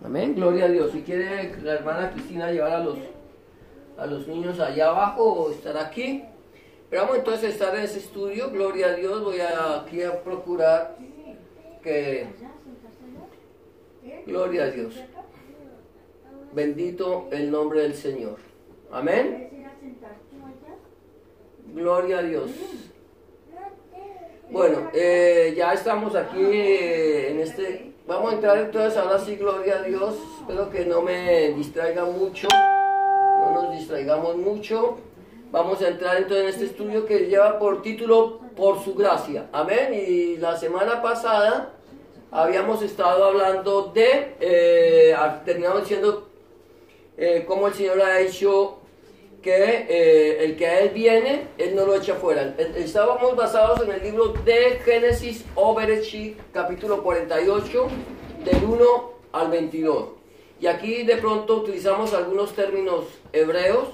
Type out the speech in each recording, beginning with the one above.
Amén, gloria a Dios. Si quiere la hermana Cristina llevar a los niños allá abajo o estar aquí. Pero vamos entonces a estar en ese estudio, gloria a Dios. Voy aquí a procurar que... Gloria a Dios. Bendito el nombre del Señor. Amén. Gloria a Dios. Bueno, ya estamos aquí en este... Vamos a entrar entonces, ahora sí, gloria a Dios. Espero que no me distraiga mucho. No nos distraigamos mucho. Vamos a entrar entonces en este estudio que lleva por título Por su gracia. Amén. Y la semana pasada habíamos estado hablando de... terminamos diciendo cómo el Señor ha hecho que el que a Él viene, Él no lo echa fuera. Estábamos basados en el libro de Génesis o Bereshit, capítulo 48, del 1 al 22. Y aquí de pronto utilizamos algunos términos hebreos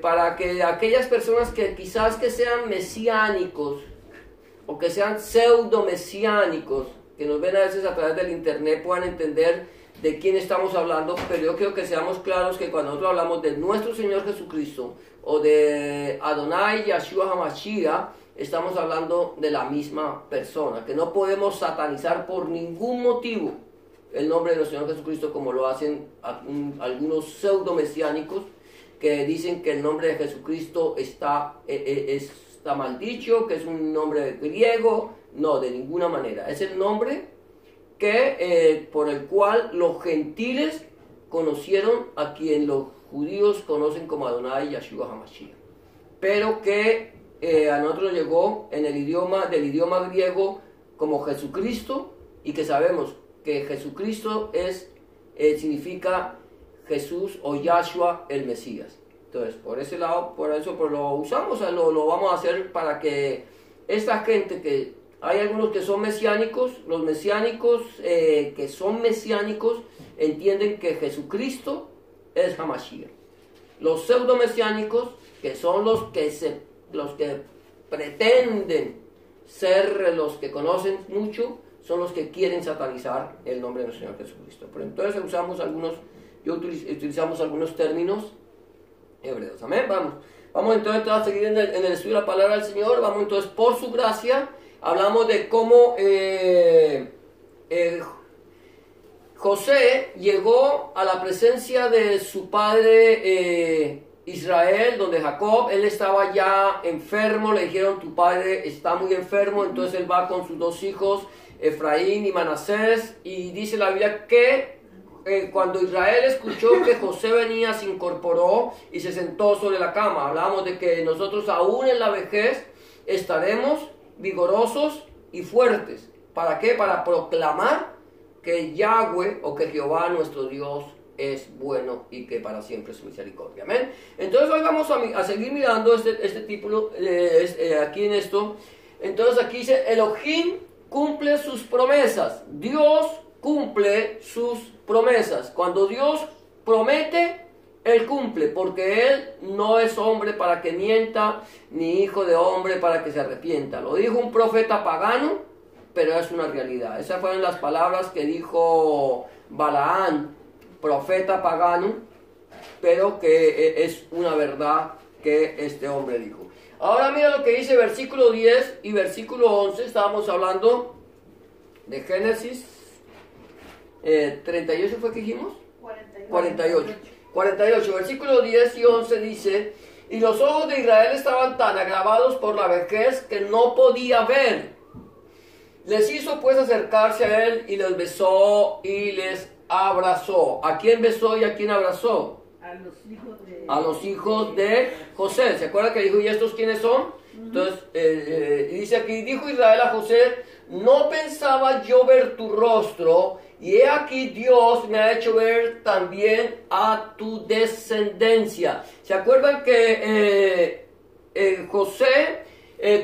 para que aquellas personas que quizás que sean mesiánicos o que sean pseudo mesiánicos, que nos ven a veces a través del internet, puedan entender de quién estamos hablando. Pero yo quiero que seamos claros que cuando nosotros hablamos de nuestro Señor Jesucristo o de Adonai Yeshua HaMashiach, estamos hablando de la misma persona, que no podemos satanizar por ningún motivo el nombre de nuestro Señor Jesucristo, como lo hacen algunos pseudo mesiánicos que dicen que el nombre de Jesucristo está mal dicho, que es un nombre griego. No, de ninguna manera. Es el nombre por el cual los gentiles conocieron a quien los judíos conocen como Adonai Yeshua HaMashiach, pero que a nosotros llegó en el idioma griego como Jesucristo, y que sabemos que Jesucristo significa Jesús o Yahshua el Mesías. Entonces, por ese lado, por eso lo usamos, lo vamos a hacer para que esta gente que... Hay algunos que son mesiánicos. Los mesiánicos que son mesiánicos entienden que Jesucristo es Hamashiach. Los pseudo mesiánicos, que son los que pretenden ser los que conocen mucho, son los que quieren satanizar el nombre de nuestro Señor Jesucristo. Pero entonces utilizamos algunos términos hebreos. Amén. Vamos entonces a seguir en el estudio de la palabra del Señor. Vamos entonces por su gracia. Hablamos de cómo José llegó a la presencia de su padre Israel, donde Jacob, él estaba ya enfermo. Le dijeron: tu padre está muy enfermo. Entonces él va con sus dos hijos, Efraín y Manasés, y dice la Biblia que cuando Israel escuchó que José venía, se incorporó y se sentó sobre la cama. Hablábamos de que nosotros aún en la vejez estaremos vigorosos y fuertes. ¿Para qué? Para proclamar que Yahweh o que Jehová nuestro Dios es bueno y que para siempre es su misericordia. Amén. Entonces hoy vamos a seguir mirando este título aquí en esto. Entonces aquí dice: Elohim cumple sus promesas. Dios cumple sus promesas. Cuando Dios promete, Él cumple, porque Él no es hombre para que mienta, ni hijo de hombre para que se arrepienta. Lo dijo un profeta pagano, pero es una realidad. Esas fueron las palabras que dijo Balaán, profeta pagano, pero que es una verdad que este hombre dijo. Ahora mira lo que dice versículo 10 y versículo 11. Estábamos hablando de Génesis 38, ¿fue que dijimos? 48, versículos 10 y 11 dice: y los ojos de Israel estaban tan agravados por la vejez que no podía ver. Les hizo pues acercarse a él y les besó y les abrazó. ¿A quién besó y a quién abrazó? A los hijos de José. ¿Se acuerdan que dijo: ¿y estos quiénes son? Entonces, dice aquí: dijo Israel a José: no pensaba yo ver tu rostro, y he aquí Dios me ha hecho ver también a tu descendencia. ¿Se acuerdan que José,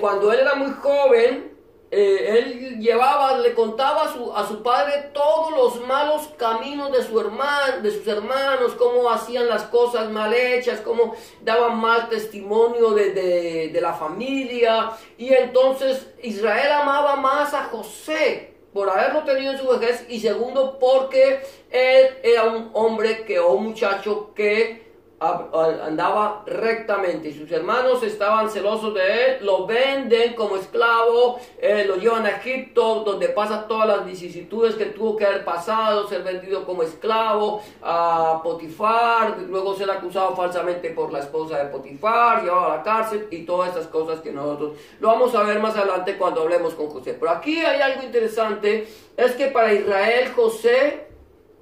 cuando él era muy joven, él le contaba a su padre todos los malos caminos de sus hermanos, cómo hacían las cosas mal hechas, cómo daban mal testimonio de la familia? Y entonces Israel amaba más a José por haberlo tenido en su vejez, y segundo, porque él era un hombre o un muchacho que andaba rectamente, y sus hermanos estaban celosos de él, lo venden como esclavo, lo llevan a Egipto, donde pasa todas las vicisitudes que tuvo que haber pasado, ser vendido como esclavo a Potifar, luego ser acusado falsamente por la esposa de Potifar, llevado a la cárcel, y todas estas cosas que nosotros lo vamos a ver más adelante cuando hablemos con José. Pero aquí hay algo interesante, es que para Israel José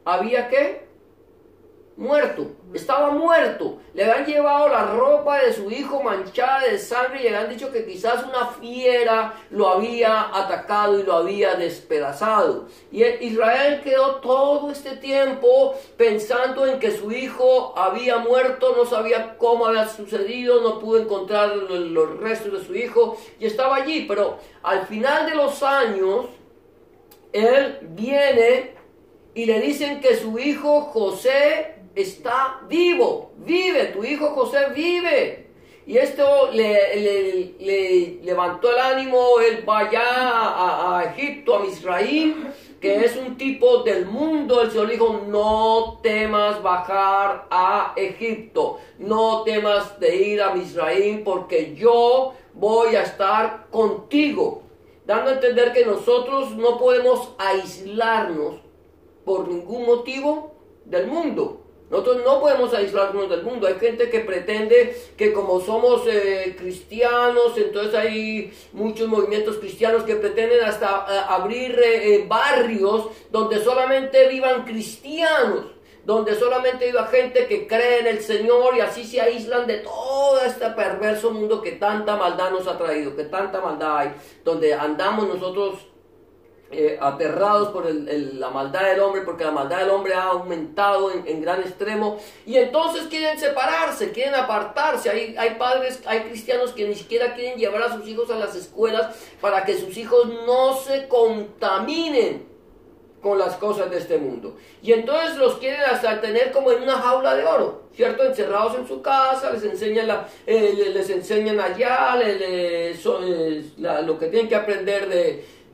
había ¿qué? Muerto, estaba muerto. Le habían llevado la ropa de su hijo manchada de sangre y le habían dicho que quizás una fiera lo había atacado y lo había despedazado. Y Israel quedó todo este tiempo pensando en que su hijo había muerto, no sabía cómo había sucedido, no pudo encontrar los restos de su hijo y estaba allí. Pero al final de los años, él viene y le dicen que su hijo José está vivo, vive, tu hijo José vive. Y esto le levantó el ánimo. Él va allá a Egipto, a Misraim, que es un tipo del mundo. El Señor dijo, no temas bajar a Egipto, no temas de ir a Misraim, porque yo voy a estar contigo. Dando a entender que nosotros no podemos aislarnos por ningún motivo del mundo. Nosotros no podemos aislarnos del mundo. Hay gente que pretende que como somos cristianos, entonces hay muchos movimientos cristianos que pretenden hasta abrir barrios donde solamente vivan cristianos, donde solamente viva gente que cree en el Señor, y así se aíslan de todo este perverso mundo que tanta maldad nos ha traído, que tanta maldad hay, donde andamos nosotros aterrados por la maldad del hombre, porque la maldad del hombre ha aumentado en gran extremo, y entonces quieren separarse, quieren apartarse. Hay padres, hay cristianos que ni siquiera quieren llevar a sus hijos a las escuelas para que sus hijos no se contaminen con las cosas de este mundo, y entonces los quieren hasta tener como en una jaula de oro, ¿cierto? Encerrados en su casa, les enseñan allá lo que tienen que aprender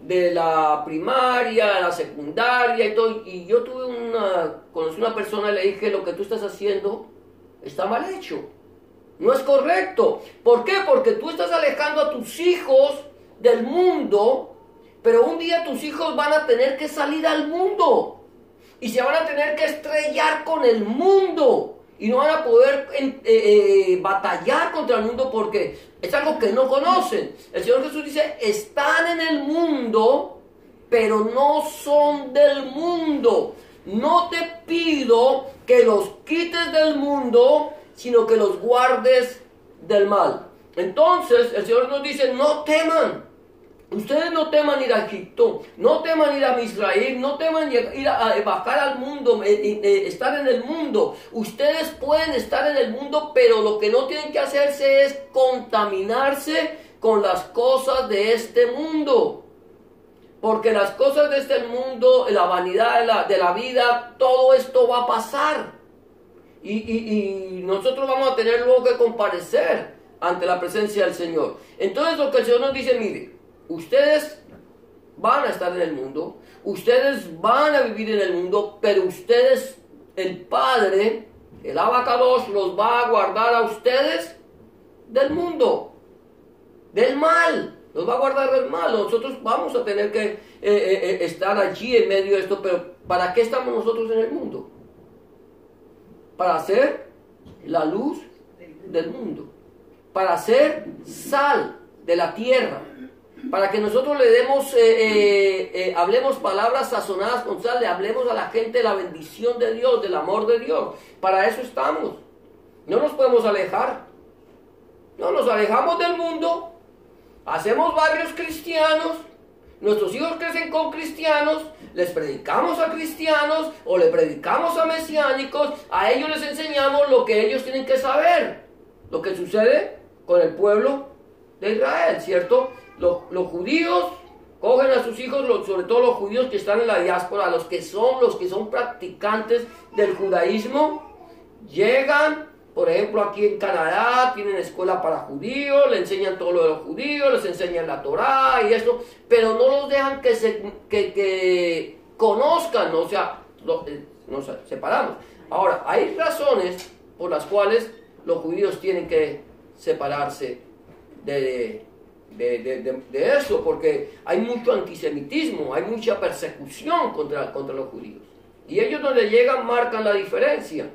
de la primaria, de la secundaria y todo. Y yo conocí una persona y le dije, lo que tú estás haciendo está mal hecho, no es correcto. ¿Por qué? Porque tú estás alejando a tus hijos del mundo, pero un día tus hijos van a tener que salir al mundo y se van a tener que estrellar con el mundo, y no van a poder batallar contra el mundo porque es algo que no conocen. El Señor Jesús dice, están en el mundo, pero no son del mundo. No te pido que los quites del mundo, sino que los guardes del mal. Entonces el Señor nos dice, no teman. Ustedes no teman ir a Egipto, no teman ir a Misraim, no teman ir a bajar al mundo, estar en el mundo. Ustedes pueden estar en el mundo, pero lo que no tienen que hacerse es contaminarse con las cosas de este mundo. Porque las cosas de este mundo, la vanidad de la vida, todo esto va a pasar. Y nosotros vamos a tener luego que comparecer ante la presencia del Señor. Entonces lo que el Señor nos dice, mire, ustedes van a estar en el mundo, ustedes van a vivir en el mundo, pero ustedes, el Padre, el Abacados, los va a guardar a ustedes del mundo, del mal, los va a guardar del mal. Nosotros vamos a tener que estar allí en medio de esto, pero ¿para qué estamos nosotros en el mundo? Para ser la luz del mundo, para ser sal de la tierra, para que nosotros le demos, hablemos palabras sazonadas con sal, le hablemos a la gente de la bendición de Dios, del amor de Dios. Para eso estamos. No nos podemos alejar. No nos alejamos del mundo, hacemos barrios cristianos, nuestros hijos crecen con cristianos, les predicamos a cristianos o le predicamos a mesiánicos, a ellos les enseñamos lo que ellos tienen que saber, lo que sucede con el pueblo de Israel, ¿cierto? Los judíos cogen a sus hijos, sobre todo los judíos que están en la diáspora, los que son practicantes del judaísmo, llegan por ejemplo, aquí en Canadá tienen escuela para judíos, le enseñan todo lo de los judíos, les enseñan la Torá y esto, pero no los dejan que conozcan, o sea, nos separamos. Ahora, hay razones por las cuales los judíos tienen que separarse de eso, porque hay mucho antisemitismo, hay mucha persecución contra los judíos. Y ellos donde llegan marcan la diferencia.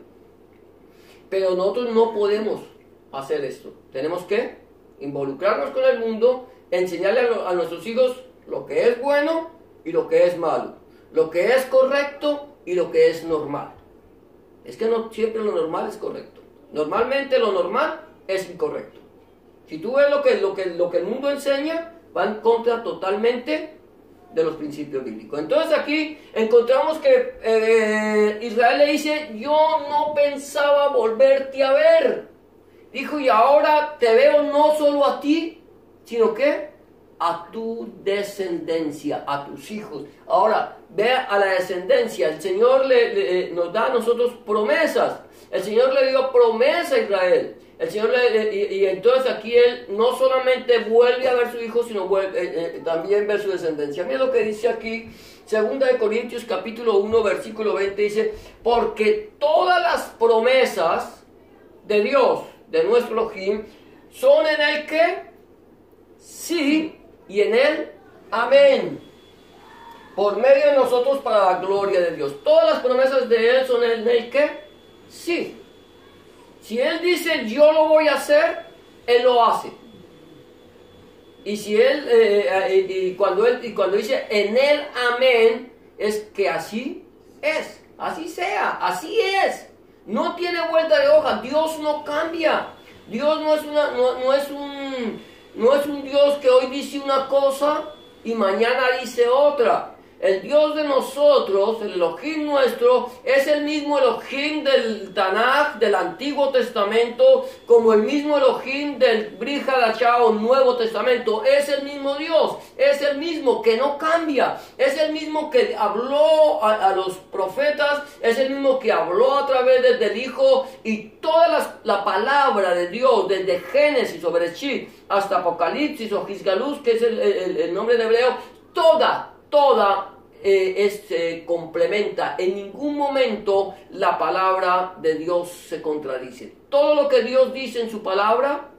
Pero nosotros no podemos hacer esto. Tenemos que involucrarnos con el mundo, enseñarle a nuestros hijos lo que es bueno y lo que es malo, lo que es correcto y lo que es normal. Es que no siempre lo normal es correcto. Normalmente lo normal es incorrecto. Si tú ves lo que el mundo enseña, va en contra totalmente de los principios bíblicos. Entonces aquí encontramos que Israel le dice, yo no pensaba volverte a ver. Dijo, y ahora te veo no solo a ti, sino que a tu descendencia, a tus hijos. Ahora, ve a la descendencia. El Señor nos da a nosotros promesas. El Señor le dio promesa a Israel. El Señor y entonces aquí Él no solamente vuelve a ver su hijo, sino también ver su descendencia. Mira lo que dice aquí, 2 de Corintios capítulo 1, versículo 20, dice, porque todas las promesas de Dios, de nuestro Elohim, son en el que sí y en el amén, por medio de nosotros para la gloria de Dios. Todas las promesas de Él son en el que sí. Si Él dice, yo lo voy a hacer, Él lo hace. Y si Él, cuando dice en el amén, es que así es, así sea, así es. No tiene vuelta de hoja, Dios no cambia. Dios no es un Dios que hoy dice una cosa y mañana dice otra. El Dios de nosotros, el Elohim nuestro, es el mismo Elohim del Tanaj, del Antiguo Testamento, como el mismo Elohim del Brit Hadashah o Nuevo Testamento. Es el mismo Dios, es el mismo que no cambia, es el mismo que habló a los profetas, es el mismo que habló a través del Hijo, y toda la palabra de Dios, desde Génesis o Bereshit hasta Apocalipsis o Gisgalus, que es el nombre en hebreo, toda se complementa. En ningún momento la palabra de Dios se contradice. Todo lo que Dios dice en su palabra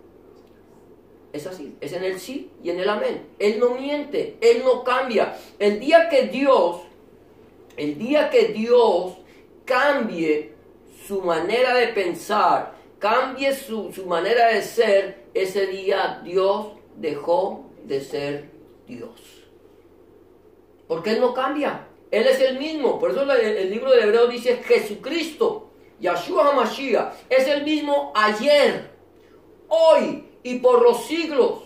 es así, es en el sí y en el amén. Él no miente, Él no cambia. El día que Dios cambie su manera de pensar, cambie su manera de ser, ese día Dios dejó de ser Dios. Porque Él no cambia, Él es el mismo. Por eso el libro de Hebreos dice Jesucristo, Yahshua HaMashiach, es el mismo ayer, hoy y por los siglos.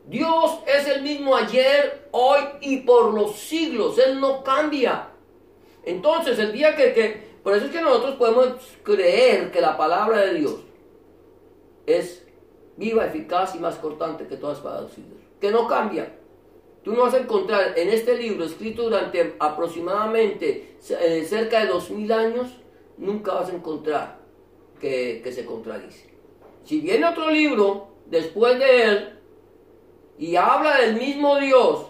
Dios es el mismo ayer, hoy y por los siglos. Él no cambia. Entonces el día por eso es que nosotros podemos creer que la palabra de Dios es viva, eficaz y más cortante que todas las palabras, que no cambia. Tú no vas a encontrar en este libro, escrito durante aproximadamente cerca de 2000 años, nunca vas a encontrar que se contradice. Si viene otro libro después de él y habla del mismo Dios,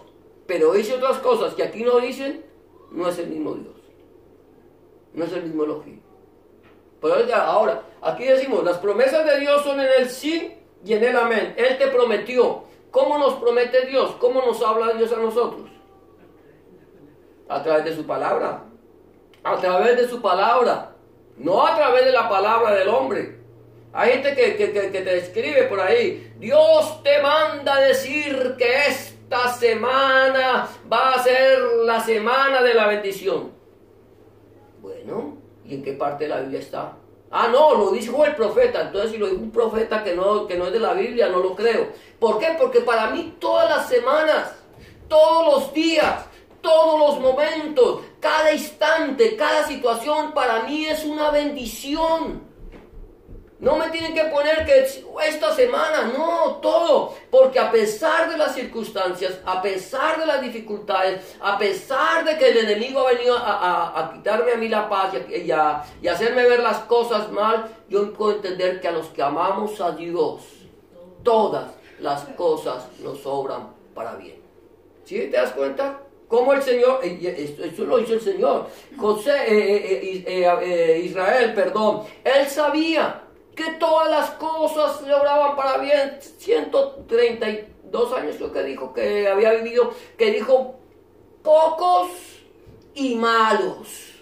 pero dice otras cosas que aquí no dicen, no es el mismo Dios. No es el mismo Elohim. Pero ahora, aquí decimos, las promesas de Dios son en el sí y en el amén. Él te prometió. ¿Cómo nos promete Dios? ¿Cómo nos habla Dios a nosotros? A través de su palabra. A través de su palabra. No a través de la palabra del hombre. Hay gente que te escribe por ahí. Dios te manda a decir que esta semana va a ser la semana de la bendición. Bueno, ¿y en qué parte de la Biblia está? Ah, no, lo dijo el profeta. Entonces, si lo dijo un profeta que no es de la Biblia, no lo creo. ¿Por qué? Porque para mí todas las semanas, todos los días, todos los momentos, cada instante, cada situación, para mí es una bendición. No me tienen que poner que esta semana, no, todo. Porque a pesar de las circunstancias, a pesar de las dificultades, a pesar de que el enemigo ha venido a quitarme a mí la paz y hacerme ver las cosas mal, yo puedo entender que a los que amamos a Dios, todas las cosas nos obran para bien. ¿Sí? ¿Te das cuenta? Como el Señor, esto lo hizo el Señor, Israel, él sabía que todas las cosas le obraban para bien. 132 años creo que dijo que había vivido, que dijo, pocos y malos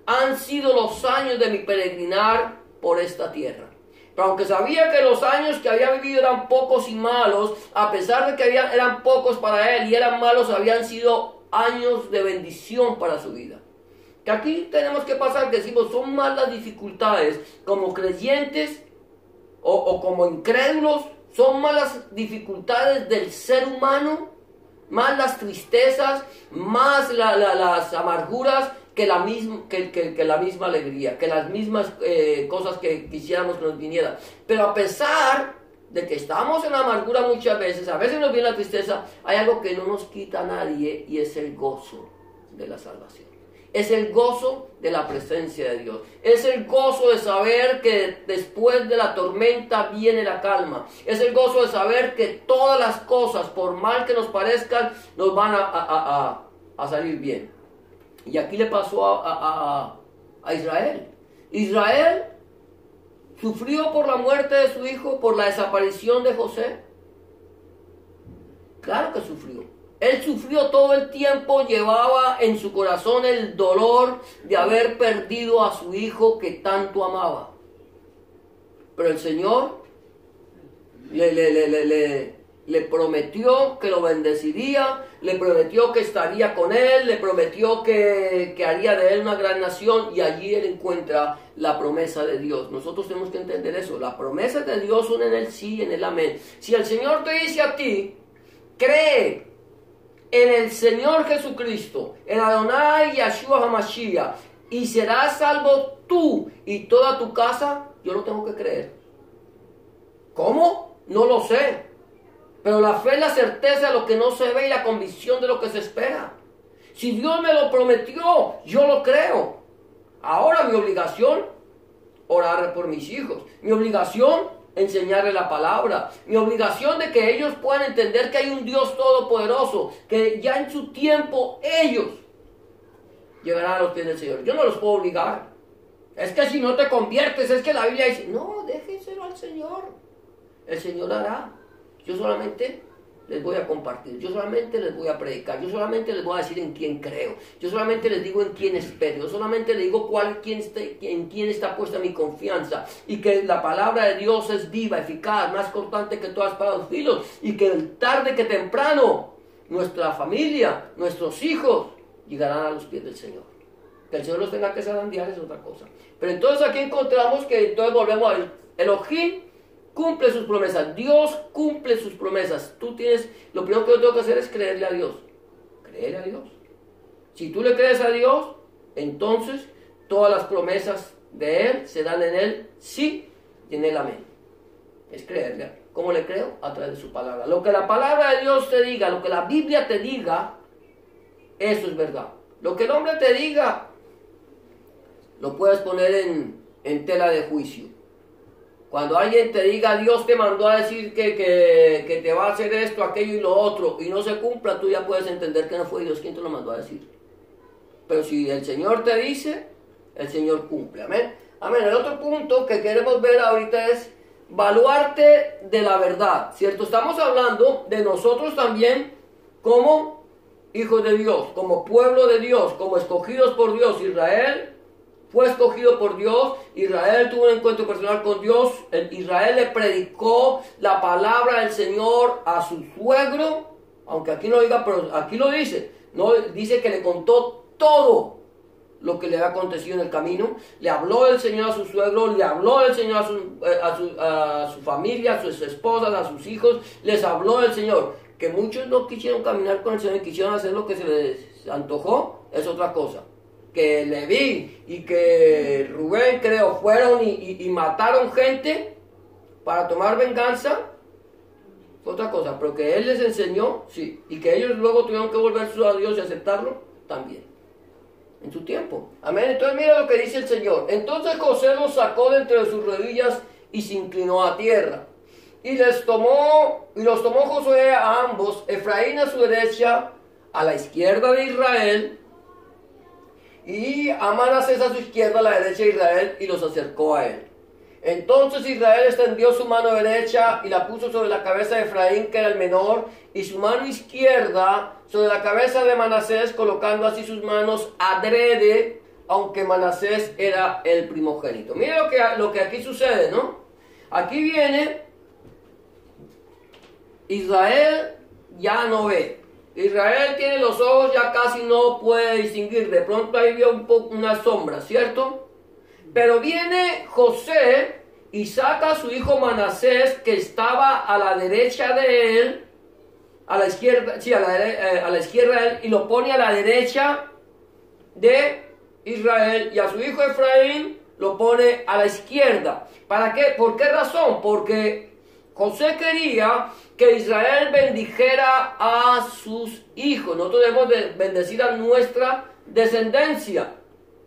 han sido los años de mi peregrinar por esta tierra. Pero aunque sabía que los años que había vivido eran pocos y malos, a pesar de que eran pocos para él y eran malos, habían sido años de bendición para su vida. Que aquí tenemos que pasar, que decimos, son más las dificultades como creyentes o como incrédulos, son más las dificultades del ser humano, más las tristezas, más las amarguras que la misma alegría, que las mismas cosas que quisiéramos que nos vinieran. Pero a pesar de que estamos en la amargura muchas veces, a veces nos viene la tristeza, hay algo que no nos quita a nadie y es el gozo de la salvación. Es el gozo de la presencia de Dios. Es el gozo de saber que después de la tormenta viene la calma. Es el gozo de saber que todas las cosas, por mal que nos parezcan, nos van a salir bien. Y aquí le pasó a Israel. Israel sufrió por la muerte de su hijo, por la desaparición de José. Claro que sufrió. Él sufrió todo el tiempo, llevaba en su corazón el dolor de haber perdido a su hijo que tanto amaba. Pero el Señor le prometió que lo bendeciría, le prometió que estaría con él, le prometió que haría de él una gran nación, y allí él encuentra la promesa de Dios. Nosotros tenemos que entender eso. Las promesas de Dios son en el sí y en el amén. Si el Señor te dice a ti, cree en el Señor Jesucristo, en Adonai Yahshua HaMashiach, y serás salvo tú y toda tu casa, yo lo tengo que creer. ¿Cómo? No lo sé. Pero la fe es la certeza de lo que no se ve y la convicción de lo que se espera. Si Dios me lo prometió, yo lo creo. Ahora mi obligación, orar por mis hijos. Mi obligación, enseñarles la palabra. Mi obligación de que ellos puedan entender que hay un Dios todopoderoso, que ya en su tiempo ellos llegarán a los pies del Señor. Yo no los puedo obligar. Es que si no te conviertes, es que la Biblia dice, no, déjenselo al Señor. El Señor hará. Yo solamente les voy a compartir, yo solamente les voy a predicar, yo solamente les voy a decir en quién creo, yo solamente les digo en quién espero, yo solamente les digo en quién está puesta mi confianza, y que la palabra de Dios es viva, eficaz, más cortante que todas las espadas filos, y que tarde que temprano nuestra familia, nuestros hijos llegarán a los pies del Señor. Que el Señor los tenga que zarandear es otra cosa. Pero entonces aquí encontramos que entonces volvemos a ver, Elohim cumple sus promesas, Dios cumple sus promesas. Tú tienes, lo primero que yo tengo que hacer es creerle a Dios. Creerle a Dios. Si tú le crees a Dios, entonces todas las promesas de Él se dan en Él sí y en Él amén. Es creerle. ¿Cómo le creo? A través de su palabra. Lo que la palabra de Dios te diga, lo que la Biblia te diga, eso es verdad. Lo que el hombre te diga, lo puedes poner en tela de juicio. Cuando alguien te diga, Dios te mandó a decir que te va a hacer esto, aquello y lo otro, y no se cumpla, tú ya puedes entender que no fue Dios quien te lo mandó a decir. Pero si el Señor te dice, el Señor cumple. Amén. Amén. El otro punto que queremos ver ahorita es baluarte de la verdad, ¿cierto? Estamos hablando de nosotros también como hijos de Dios, como pueblo de Dios, como escogidos por Dios. Israel fue escogido por Dios, Israel tuvo un encuentro personal con Dios, Israel le predicó la palabra del Señor a su suegro, aunque aquí no diga, pero aquí lo dice, no dice que le contó todo lo que le había acontecido en el camino, le habló del Señor a su suegro, le habló del Señor a su familia, a sus esposas, a sus hijos, les habló del Señor. Que muchos no quisieron caminar con el Señor y quisieron hacer lo que se les antojó, es otra cosa. que Leví y que Rubén, creo, fueron y mataron gente para tomar venganza, fue otra cosa, pero que él les enseñó, sí, y que ellos luego tuvieron que volverse a Dios y aceptarlo, también, en su tiempo. Amén. Entonces mira lo que dice el Señor. Entonces José los sacó de entre sus rodillas y se inclinó a tierra. Y los tomó Josué a ambos, Efraín a su derecha, a la izquierda de Israel, y a Manasés a su izquierda, a la derecha de Israel, y los acercó a él. Entonces Israel extendió su mano derecha y la puso sobre la cabeza de Efraín, que era el menor, y su mano izquierda sobre la cabeza de Manasés, colocando así sus manos adrede, aunque Manasés era el primogénito. Mire lo que aquí sucede, ¿no? Aquí viene, Israel ya no ve. Israel tiene los ojos, ya casi no puede distinguir. De pronto ahí vio un poco una sombra, ¿cierto? Pero viene José y saca a su hijo Manasés, que estaba a la derecha de él, a la izquierda, sí, a la izquierda de él, y lo pone a la derecha de Israel, y a su hijo Efraín lo pone a la izquierda. ¿Para qué? ¿Por qué razón? Porque José quería que Israel bendijera a sus hijos. Nosotros debemos bendecir a nuestra descendencia.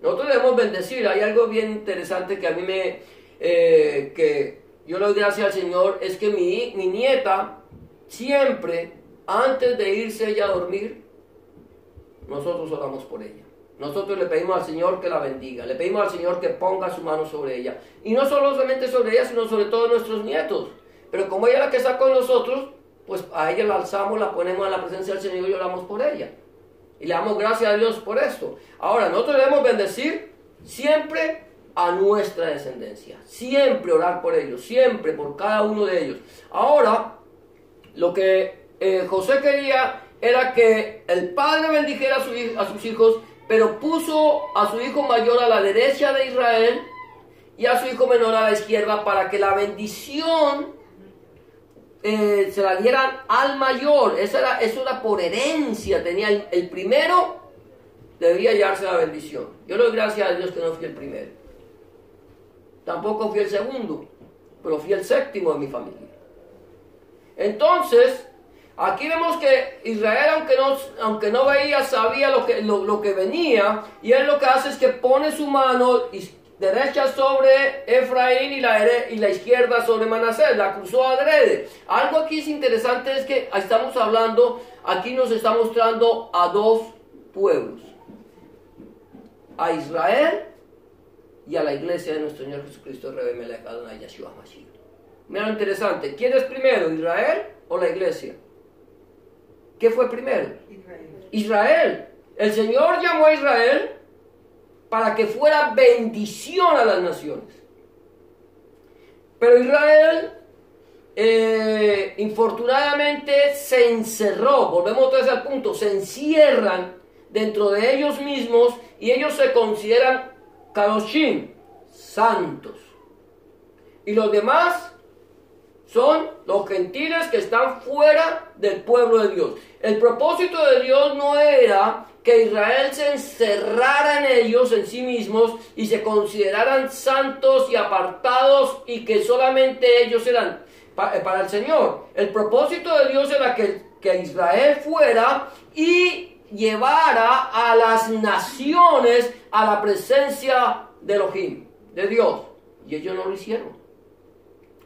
Nosotros debemos bendecir. Hay algo bien interesante que a mí que yo le doy gracias al Señor, es que mi nieta siempre, antes de irse ella a dormir, nosotros oramos por ella. Nosotros le pedimos al Señor que la bendiga, le pedimos al Señor que ponga su mano sobre ella. Y no solamente sobre ella, sino sobre todos nuestros nietos. Pero como ella es la que está con nosotros, pues a ella la alzamos, la ponemos en la presencia del Señor y oramos por ella. Y le damos gracias a Dios por esto. Ahora, nosotros debemos bendecir siempre a nuestra descendencia. Siempre orar por ellos, siempre por cada uno de ellos. Ahora, lo que José quería era que el padre bendijera a sus hijos, pero puso a su hijo mayor a la derecha de Israel y a su hijo menor a la izquierda, para que la bendición se la dieran al mayor. Eso era por herencia. Tenía el primero, debía llevarse la bendición. Yo le doy gracias a Dios que no fui el primero. Tampoco fui el segundo, pero fui el séptimo de mi familia. Entonces, aquí vemos que Israel, aunque no veía, sabía lo que venía, y él lo que hace es que pone su mano derecha sobre Efraín y la izquierda sobre Manasés, la cruzó adrede. Algo aquí es interesante, es que estamos hablando, aquí nos está mostrando a dos pueblos, a Israel y a la iglesia de nuestro Señor Jesucristo, Rebe Melech Adonai Yeshua Mashiach. Mira lo interesante, ¿quién es primero, Israel o la iglesia? ¿Qué fue primero? Israel. El Señor llamó a Israel para que fuera bendición a las naciones. Pero Israel, infortunadamente, se encerró. Volvemos otra vez al punto. Se encierran dentro de ellos mismos y ellos se consideran kadoshim, santos. Y los demás son los gentiles que están fuera del pueblo de Dios. El propósito de Dios no era que Israel se encerrara en ellos, en sí mismos, y se consideraran santos y apartados, y que solamente ellos eran para el Señor. El propósito de Dios era que Israel fuera y llevara a las naciones a la presencia de Elohim, de Dios. Y ellos no lo hicieron.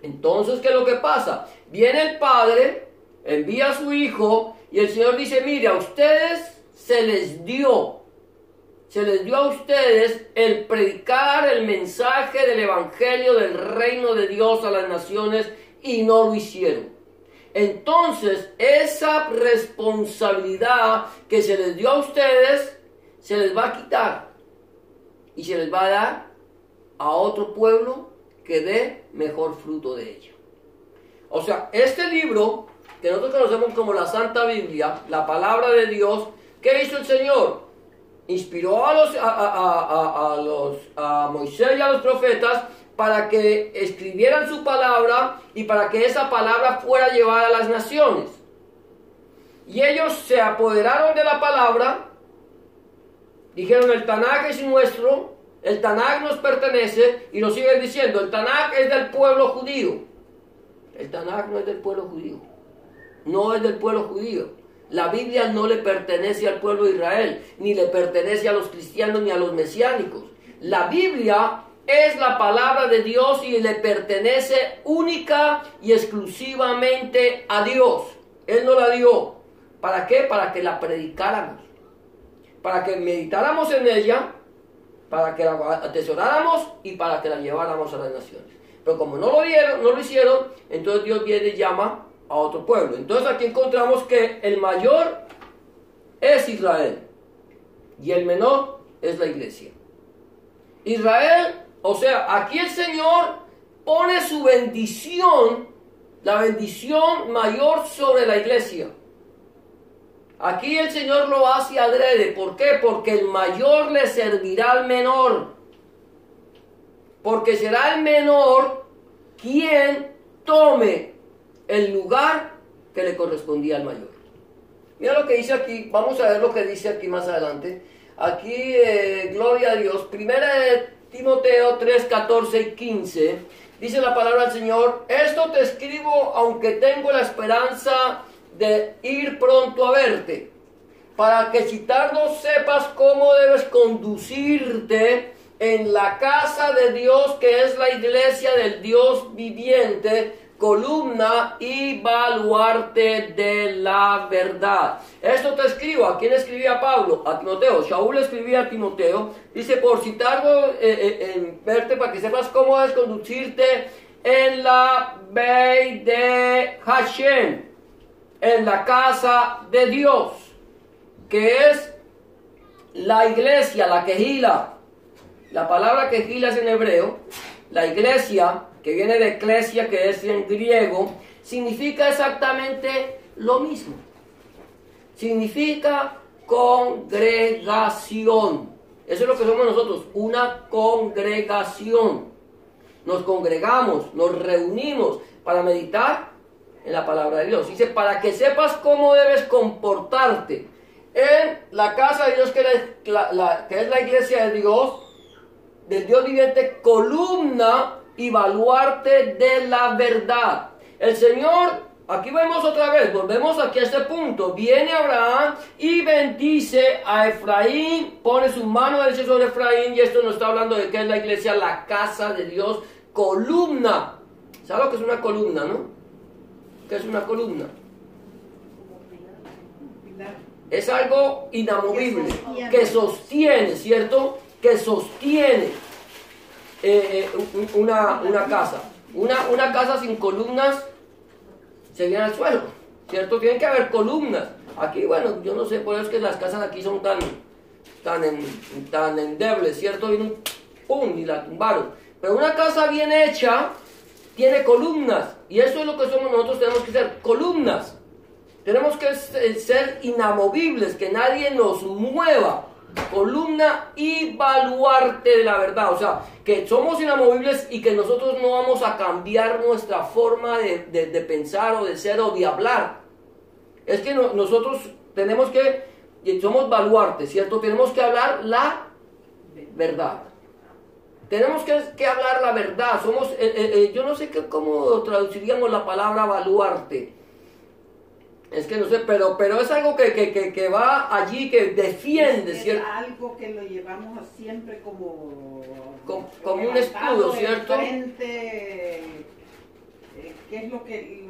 Entonces, ¿qué es lo que pasa? Viene el Padre, envía a su Hijo, y el Señor dice: mire, a ustedes se les dio a ustedes el predicar el mensaje del Evangelio del reino de Dios a las naciones, y no lo hicieron. Entonces, esa responsabilidad que se les dio a ustedes, se les va a quitar, y se les va a dar a otro pueblo que dé mejor fruto de ello. O sea, este libro, que nosotros conocemos como la Santa Biblia, la palabra de Dios, ¿qué hizo el Señor? Inspiró a Moisés y a los profetas para que escribieran su palabra y para que esa palabra fuera llevada a las naciones. Y ellos se apoderaron de la palabra Dijeron, el Tanaj es nuestro, el Tanaj nos pertenece, y lo siguen diciendo, el Tanaj es del pueblo judío. El Tanaj no es del pueblo judío. No es del pueblo judío. La Biblia no le pertenece al pueblo de Israel, ni le pertenece a los cristianos ni a los mesiánicos. La Biblia es la palabra de Dios y le pertenece única y exclusivamente a Dios. Él nos la dio. ¿Para qué? Para que la predicáramos, para que meditáramos en ella, para que la atesoráramos y para que la lleváramos a las naciones. Pero como no lo hicieron, entonces Dios viene y llama a otro pueblo. Entonces aquí encontramos que el mayor es Israel y el menor es la iglesia. Israel, o sea, aquí el Señor pone su bendición, la bendición mayor sobre la iglesia. Aquí el Señor lo hace adrede. ¿Por qué? Porque el mayor le servirá al menor. Porque será el menor quien tome el lugar que le correspondía al mayor. Mira lo que dice aquí, vamos a ver lo que dice aquí más adelante. Aquí, gloria a Dios, primera de Timoteo 3, 14 y 15, dice la palabra del Señor, esto te escribo aunque tengo la esperanza de ir pronto a verte, para que si tardo sepas cómo debes conducirte en la casa de Dios, que es la iglesia del Dios viviente, columna y baluarte de la verdad. Esto te escribo. ¿A quién escribía Pablo? A Timoteo. Shaul escribía a Timoteo. Dice, por si tardo en verte, para que sepas cómo debes conducirte en la Beit de Hashem, en la casa de Dios, que es la iglesia, la quejila. La palabra quejila es en hebreo. La iglesia, que viene de eclesia, que es en griego, significa exactamente lo mismo. Significa congregación. Eso es lo que somos nosotros, una congregación. Nos congregamos, nos reunimos para meditar en la palabra de Dios. Dice, para que sepas cómo debes comportarte en la casa de Dios, que es la iglesia de Dios, del Dios viviente, columna y baluarte de la verdad. El Señor, aquí vemos otra vez, volvemos aquí a este punto. Viene Abraham y bendice a Efraín, pone su mano derecha sobre Efraín, y esto nos está hablando de que es la iglesia, la casa de Dios, columna. ¿Sabes lo que es una columna, no? ¿Qué es una columna? Es algo inamovible, que sostiene, ¿cierto? Que sostiene una casa. Una casa sin columnas se viene al suelo, ¿cierto? Tienen que haber columnas. Aquí, bueno, yo no sé, por eso es que las casas aquí son tan endebles, ¿cierto? Y ¡pum! Y la tumbaron. Pero una casa bien hecha tiene columnas, y eso es lo que somos nosotros. Tenemos que ser columnas. Tenemos que ser inamovibles, que nadie nos mueva. Columna y baluarte de la verdad. O sea, que somos inamovibles y que nosotros no vamos a cambiar nuestra forma de pensar o de ser o de hablar. Es que nosotros tenemos que, somos baluartes, ¿cierto? Tenemos que hablar la verdad. Tenemos que hablar la verdad. Somos, yo no sé cómo traduciríamos la palabra baluarte. Es que no sé, pero es algo que va allí, que defiende, es ¿cierto? Algo que lo llevamos siempre como un escudo, ¿cierto? Frente, ¿qué es lo que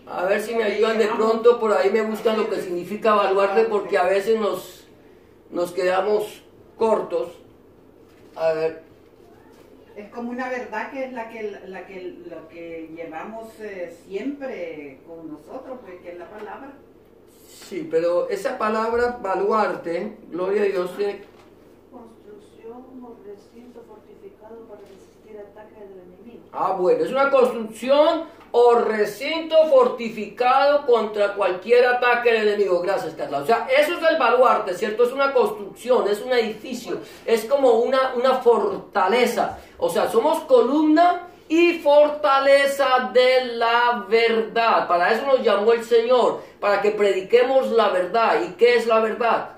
A ver si me ayudan de pronto, por ahí me buscan lo que significa baluarte, porque a veces nos quedamos cortos. A ver. Es como una verdad que es lo que llevamos siempre con nosotros, pues, que es la palabra. Sí, pero esa palabra baluarte, gloria a Dios, tiene Construcción o recinto fortificado para resistir ataques del enemigo. Ah, bueno, es una construcción o recinto fortificado contra cualquier ataque del enemigo. Gracias, Carla. O sea, eso es el baluarte, ¿cierto? Es una construcción, es un edificio, es como una fortaleza. O sea, somos columna y fortaleza de la verdad. Para eso nos llamó el Señor, para que prediquemos la verdad. ¿Y qué es la verdad?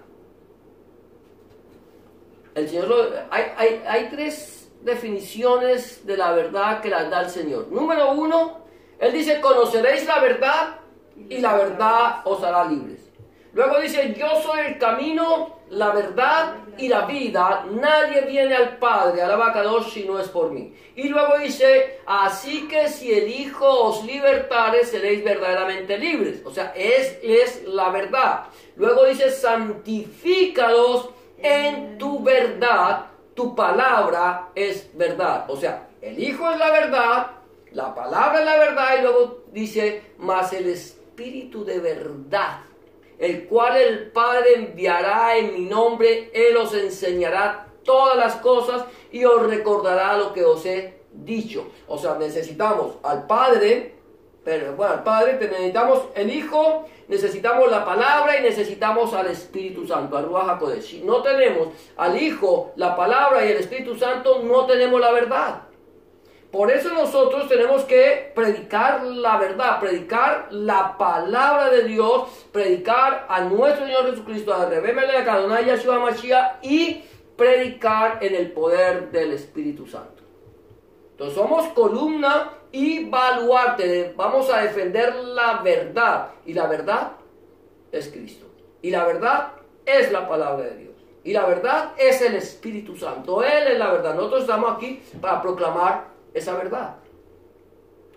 El Señor hay tres definiciones de la verdad que las da el Señor. Número uno, Él dice, conoceréis la verdad y la verdad os hará libres. Luego dice, yo soy el camino, la verdad y la vida. Nadie viene al Padre, al Abacadosh, si no es por mí. Y luego dice, así que si el Hijo os libertare, seréis verdaderamente libres. O sea, es la verdad. Luego dice, santifícalos en tu verdad, tu palabra es verdad. O sea, el Hijo es la verdad, la palabra es la verdad, y luego dice, mas el Espíritu de verdad, el cual el Padre enviará en mi nombre, Él os enseñará todas las cosas y os recordará lo que os he dicho. O sea, necesitamos al Padre, necesitamos el Hijo, necesitamos la palabra y necesitamos al Espíritu Santo, al Ruach HaKodesh. Si no tenemos al Hijo, la palabra y el Espíritu Santo, no tenemos la verdad. Por eso nosotros tenemos que predicar la verdad, predicar la palabra de Dios, predicar a nuestro Señor Jesucristo, a Rebbe Melech, a Adonai Yeshua Mashiach, y predicar en el poder del Espíritu Santo. Entonces somos columna y baluarte, vamos a defender la verdad, y la verdad es Cristo, y la verdad es la palabra de Dios, y la verdad es el Espíritu Santo. Él es la verdad. Nosotros estamos aquí para proclamar esa verdad.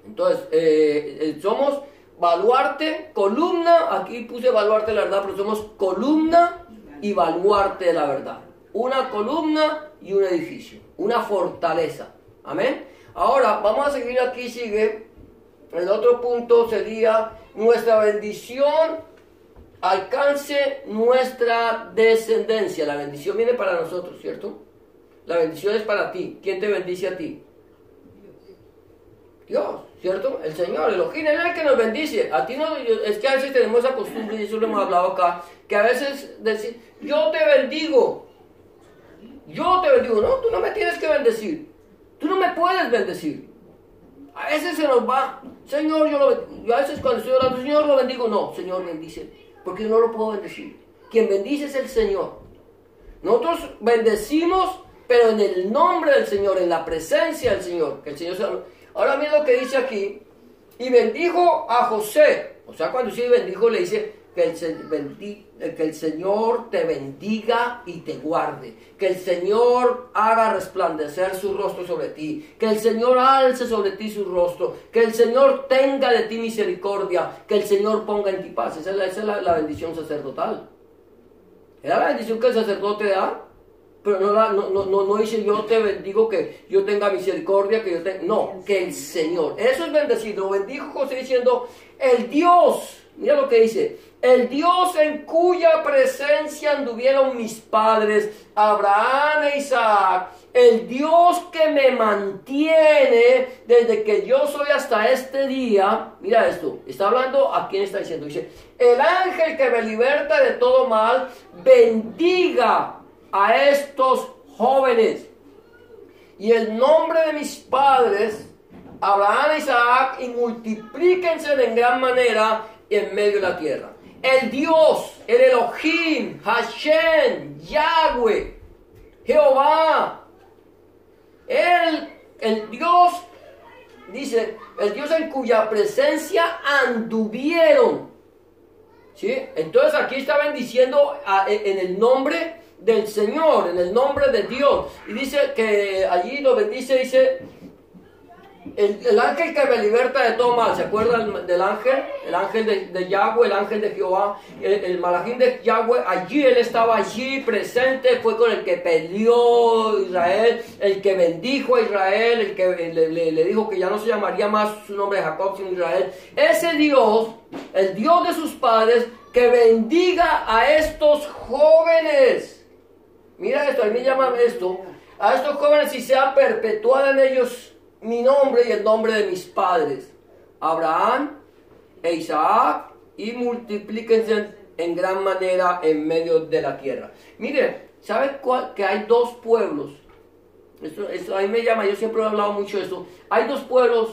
Entonces, somos baluarte, columna, aquí puse baluarte de la verdad, pero somos columna y baluarte de la verdad. Una columna y un edificio, una fortaleza. Amén. Ahora, vamos a seguir aquí, sigue. El otro punto sería, nuestra bendición alcance nuestra descendencia. La bendición viene para nosotros, ¿cierto? La bendición es para ti. ¿Quién te bendice a ti? Dios, ¿cierto? El Señor, Elohim, es el que nos bendice. A ti no, es que a veces tenemos esa costumbre, y eso lo hemos hablado acá, que a veces decir, yo te bendigo. Yo te bendigo. No, tú no me tienes que bendecir. Tú no me puedes bendecir. A veces se nos va, Señor, yo a veces cuando estoy orando, Señor, lo bendigo. No, Señor, bendice, porque yo no lo puedo bendecir. Quien bendice es el Señor. Nosotros bendecimos, pero en el nombre del Señor, en la presencia del Señor, que el Señor sea. Ahora mira lo que dice aquí, y bendijo a José. O sea, cuando dice bendijo, le dice que el Señor te bendiga y te guarde, que el Señor haga resplandecer su rostro sobre ti, que el Señor alce sobre ti su rostro, que el Señor tenga de ti misericordia, que el Señor ponga en ti paz. Esa es la bendición sacerdotal. Era la bendición que el sacerdote da. Pero no dice yo te bendigo, que yo tenga misericordia, que yo tenga. No, que el Señor. Eso es bendecido. Lo bendijo José diciendo, el Dios, mira lo que dice, el Dios en cuya presencia anduvieron mis padres, Abraham e Isaac, el Dios que me mantiene desde que yo soy hasta este día. Mira esto, está hablando, ¿a quién está diciendo? Dice, el ángel que me liberta de todo mal, bendiga a estos jóvenes, y el nombre de mis padres, Abraham e Isaac, y multiplíquense en gran manera en medio de la tierra. El Dios, el Elohim, Hashem, Yahweh, Jehová, el Dios, dice, el Dios en cuya presencia anduvieron. ¿Sí? Entonces aquí está bendiciendo en el nombre del Señor, en el nombre de Dios. Y dice que allí lo bendice, dice, el ángel que me liberta de todo mal. ¿Se acuerdan del ángel? El ángel de Yahweh, el ángel de Jehová, el malajín de Yahweh. Allí él estaba allí presente, fue con el que peleó Israel, el que bendijo a Israel, el que le dijo que ya no se llamaría más su nombre Jacob sino Israel. Ese Dios, el Dios de sus padres, que bendiga a estos jóvenes. Mira esto, a mí me llama esto, a estos jóvenes, y sea perpetuada en ellos mi nombre y el nombre de mis padres, Abraham e Isaac, y multiplíquense en gran manera en medio de la tierra. Mire, ¿sabe que hay dos pueblos? Esto a mí me llama, yo siempre he hablado mucho de esto. Hay dos pueblos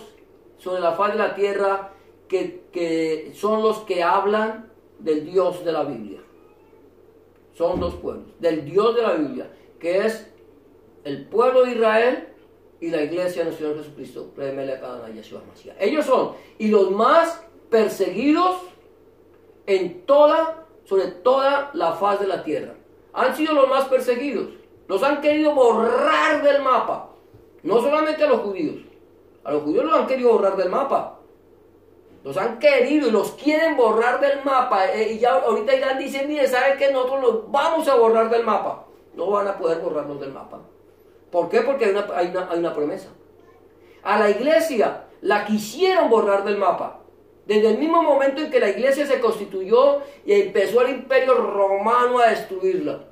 sobre la faz de la tierra que son los que hablan del Dios de la Biblia. Son dos pueblos, del Dios de la Biblia. que es el pueblo de Israel y la iglesia de nuestro Señor Jesucristo. Ellos son, y los más perseguidos sobre toda la faz de la tierra. Han sido los más perseguidos. Los han querido borrar del mapa. No solamente a los judíos los han querido borrar del mapa. Los han querido y los quieren borrar del mapa. Y ya ahorita Irán dice, mire, ¿sabe qué? Nosotros los vamos a borrar del mapa. No van a poder borrarlos del mapa. ¿Por qué? Porque hay una promesa. A la iglesia la quisieron borrar del mapa. Desde el mismo momento en que la iglesia se constituyó y empezó el imperio romano a destruirla.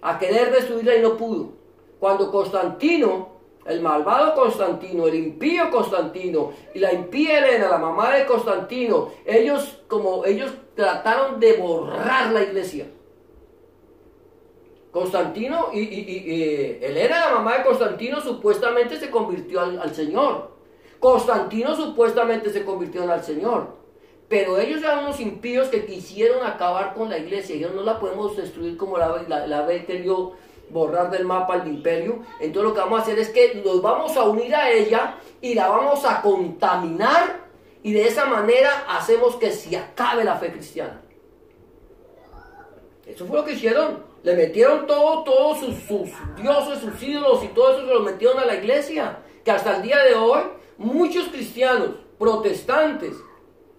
A querer destruirla y no pudo. Cuando Constantino, el malvado Constantino, el impío Constantino y la impía Helena, la mamá de Constantino, ellos trataron de borrar la iglesia. Constantino y Helena, la mamá de Constantino, supuestamente se convirtió al Señor. Constantino supuestamente se convirtió al Señor. Pero ellos eran unos impíos que quisieron acabar con la iglesia. Ellos no la podemos destruir como la vez que dio borrar del mapa el imperio. Entonces lo que vamos a hacer es que nos vamos a unir a ella y la vamos a contaminar, y de esa manera hacemos que se acabe la fe cristiana. Eso fue lo que hicieron. Le metieron todos sus dioses, sus ídolos y todo eso se lo metieron a la iglesia. Que hasta el día de hoy muchos cristianos protestantes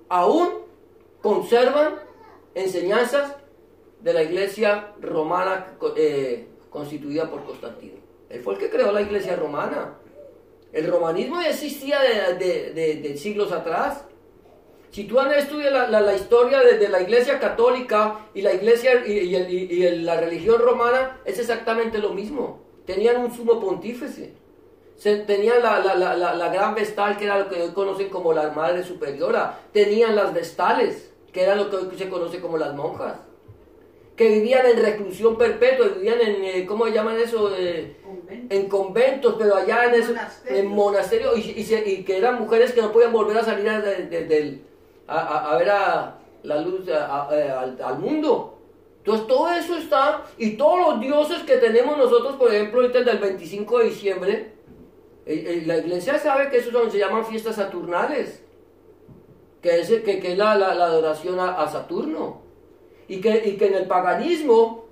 aún conservan enseñanzas de la iglesia romana constituida por Constantino. Él fue el que creó la iglesia romana. El romanismo ya existía de siglos atrás. Si tú estudias la historia de la iglesia católica y la iglesia y la religión romana, es exactamente lo mismo. Tenían un sumo pontífice. Tenían la gran vestal, que era lo que hoy conocen como la madre superiora. Tenían las vestales, que era lo que hoy se conoce como las monjas. Que vivían en reclusión perpetua, vivían en, ¿cómo llaman eso? En conventos, pero allá en monasterios, y que eran mujeres que no podían volver a salir a ver a la luz, al mundo. Entonces todo eso está, y todos los dioses que tenemos nosotros, por ejemplo, ahorita el del 25 de diciembre, la iglesia sabe que esos se llaman fiestas saturnales, que es la adoración a Saturno, y que en el paganismo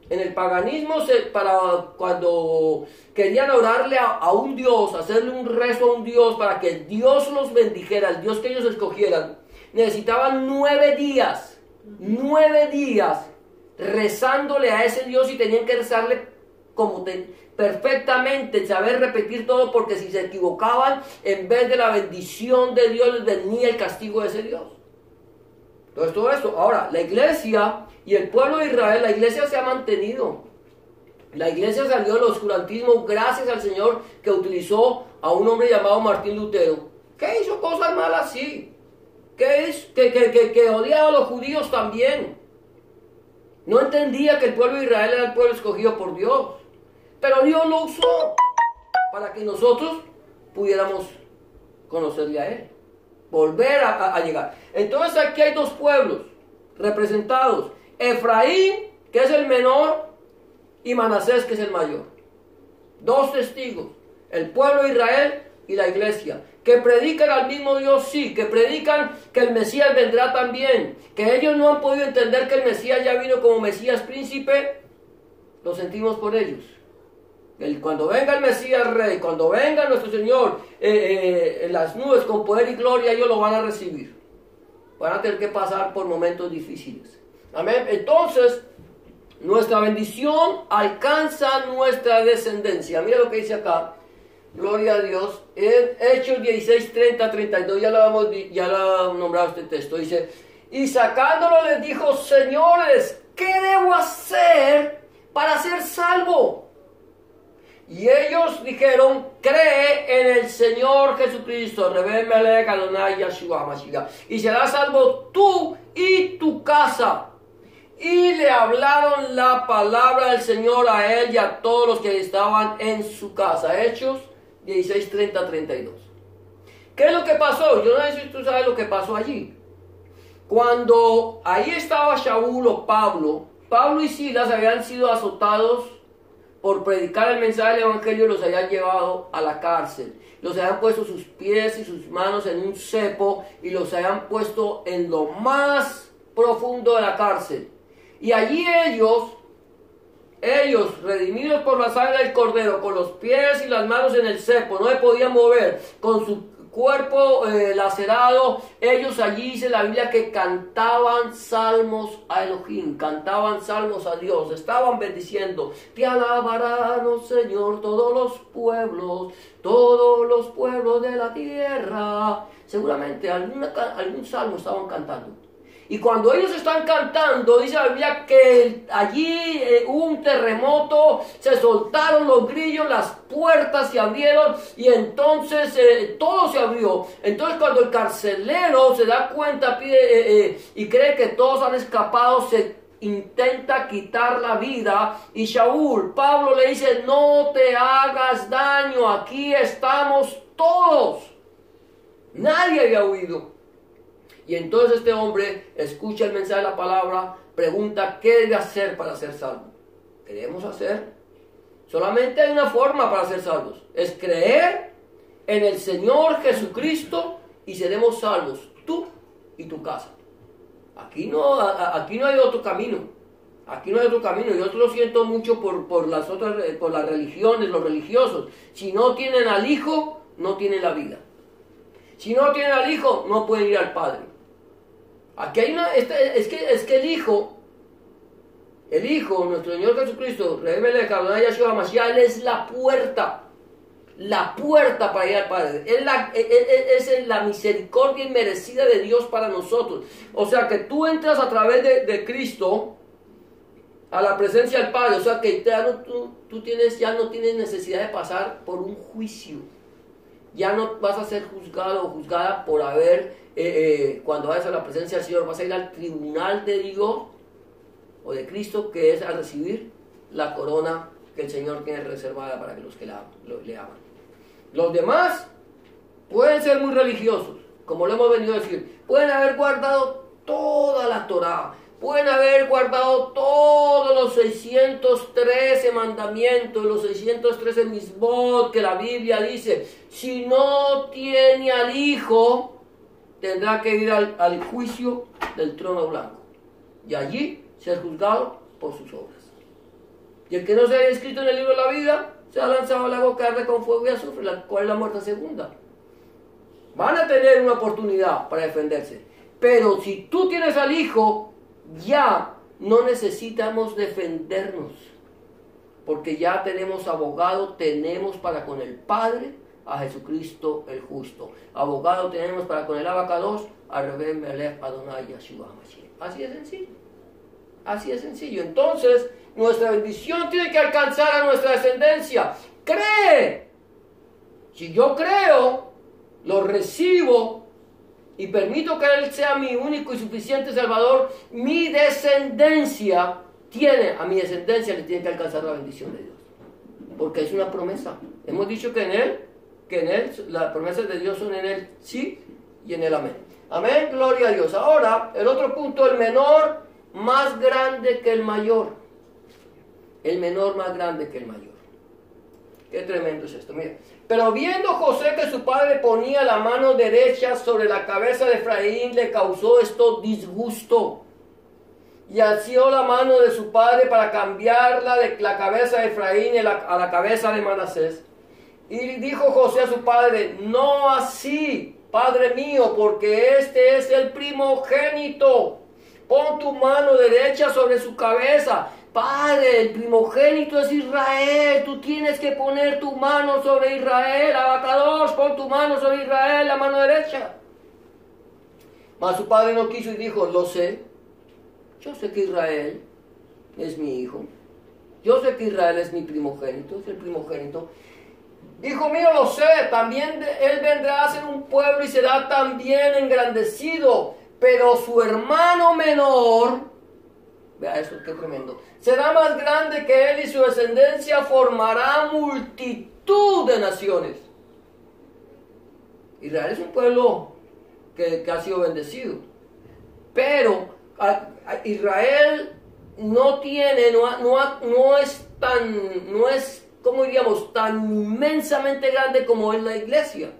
para cuando querían orarle a un dios, hacerle un rezo a un dios para que Dios los bendijera, el Dios que ellos escogieran, necesitaban 9 días rezándole a ese Dios, y tenían que rezarle perfectamente, saber repetir todo, porque si se equivocaban, en vez de la bendición de Dios, les venía el castigo de ese Dios. Entonces todo esto, ahora, la iglesia y el pueblo de Israel, la iglesia se ha mantenido. La iglesia salió del oscurantismo gracias al Señor, que utilizó a un hombre llamado Martín Lutero, que hizo cosas malas, sí, que odiaba a los judíos también. No entendía que el pueblo de Israel era el pueblo escogido por Dios, pero Dios lo usó para que nosotros pudiéramos conocerle a Él, volver a llegar. Entonces aquí hay 2 pueblos representados: Efraín, que es el menor, y Manasés, que es el mayor. 2 testigos: el pueblo de Israel y la iglesia, que predican al mismo Dios, sí, que predican que el Mesías vendrá también, que ellos no han podido entender que el Mesías ya vino como Mesías príncipe. Lo sentimos por ellos. Cuando venga el Mesías Rey, cuando venga nuestro Señor en las nubes con poder y gloria, ellos lo van a recibir. Van a tener que pasar por momentos difíciles. Amén. Entonces, nuestra bendición alcanza nuestra descendencia. Mira lo que dice acá. Gloria a Dios. En Hechos 16, 30, 32, ya lo ha nombrado este texto. Dice: y sacándolo les dijo: señores, ¿qué debo hacer para ser salvo? Y ellos dijeron: cree en el Señor Jesucristo, y serás salvo tú y tu casa. Y le hablaron la palabra del Señor a él y a todos los que estaban en su casa. Hechos 16, 30, 32. ¿Qué es lo que pasó? Yo no sé si tú sabes lo que pasó allí. Cuando ahí estaba Shaul o Pablo y Silas habían sido azotados por predicar el mensaje del Evangelio, los habían llevado a la cárcel. Los habían puesto sus pies y sus manos en un cepo y los habían puesto en lo más profundo de la cárcel. Y allí ellos, redimidos por la sangre del Cordero, con los pies y las manos en el cepo, no se podían mover, con su cuerpo lacerado, ellos allí dice la Biblia que cantaban salmos a Elohim, cantaban salmos a Dios, estaban bendiciendo. Te alabarán, oh Señor, todos los pueblos de la tierra. Seguramente algún salmo estaban cantando. Y cuando ellos están cantando, dice la Biblia que allí hubo un terremoto, se soltaron los grillos, las puertas se abrieron y entonces todo se abrió. Entonces cuando el carcelero se da cuenta y cree que todos han escapado, se intenta quitar la vida y Pablo le dice, no te hagas daño, aquí estamos todos. Nadie había huido. Y entonces este hombre escucha el mensaje de la palabra, pregunta qué debe hacer para ser salvo. ¿Qué debemos hacer? Solamente hay una forma para ser salvos. Es creer en el Señor Jesucristo y seremos salvos, tú y tu casa. Aquí no hay otro camino. Aquí no hay otro camino. Yo lo siento mucho por las religiones, los religiosos. Si no tienen al Hijo, no tienen la vida. Si no tienen al Hijo, no pueden ir al Padre. Aquí hay es que el Hijo, nuestro Señor Jesucristo, Él es la puerta para ir al Padre. Es la misericordia inmerecida de Dios para nosotros. O sea que tú entras a través de Cristo a la presencia del Padre. O sea que ya no tienes necesidad de pasar por un juicio. Ya no vas a ser juzgado o juzgada por haber, cuando vayas a la presencia del Señor, vas a ir al tribunal de Dios o de Cristo, que es a recibir la corona que el Señor tiene reservada para que los que le aman. Los demás pueden ser muy religiosos, como lo hemos venido a decir, pueden haber guardado toda la Torá, pueden haber guardado todos los 613 mandamientos, los 613 misbot que la Biblia dice. Si no tiene al Hijo, tendrá que ir al juicio del trono blanco y allí ser juzgado por sus obras. Y el que no se haya escrito en el libro de la vida se ha lanzado a la boca arde con fuego y azufre, la cual es la muerte segunda. Van a tener una oportunidad para defenderse, pero si tú tienes al Hijo, ya no necesitamos defendernos, porque ya tenemos abogado, tenemos para con el Padre a Jesucristo el justo. Abogado tenemos para con el Abacados a Rebe Melech Adonai Yeshua Mashiach. Así de sencillo. Así de sencillo. Entonces, nuestra bendición tiene que alcanzar a nuestra descendencia. Cree. Si yo creo, lo recibo y permito que Él sea mi único y suficiente Salvador, mi descendencia a mi descendencia le tiene que alcanzar la bendición de Dios. Porque es una promesa. Hemos dicho que en Él, las promesas de Dios son en Él sí y en Él amén. Amén, gloria a Dios. Ahora, el otro punto, el menor más grande que el mayor. El menor más grande que el mayor. Qué tremendo es esto, mira. Pero viendo José que su padre ponía la mano derecha sobre la cabeza de Efraín, le causó esto disgusto. Y alzó la mano de su padre para cambiarla de la cabeza de Efraín a la cabeza de Manasés. Y dijo José a su padre, no así, padre mío, porque este es el primogénito. Pon tu mano derecha sobre su cabeza. Padre, el primogénito es Israel, tú tienes que poner tu mano sobre Israel. Abacados, pon tu mano sobre Israel, la mano derecha. Mas su padre no quiso y dijo, lo sé, yo sé que Israel es mi hijo, yo sé que Israel es mi primogénito, es el primogénito. Hijo mío, lo sé, también él vendrá a ser un pueblo y será también engrandecido, pero su hermano menor, vea eso, qué tremendo, será más grande que él y su descendencia formará multitud de naciones. Israel es un pueblo que ha sido bendecido, pero Israel no es, ¿cómo diríamos?, tan inmensamente grande como es la iglesia.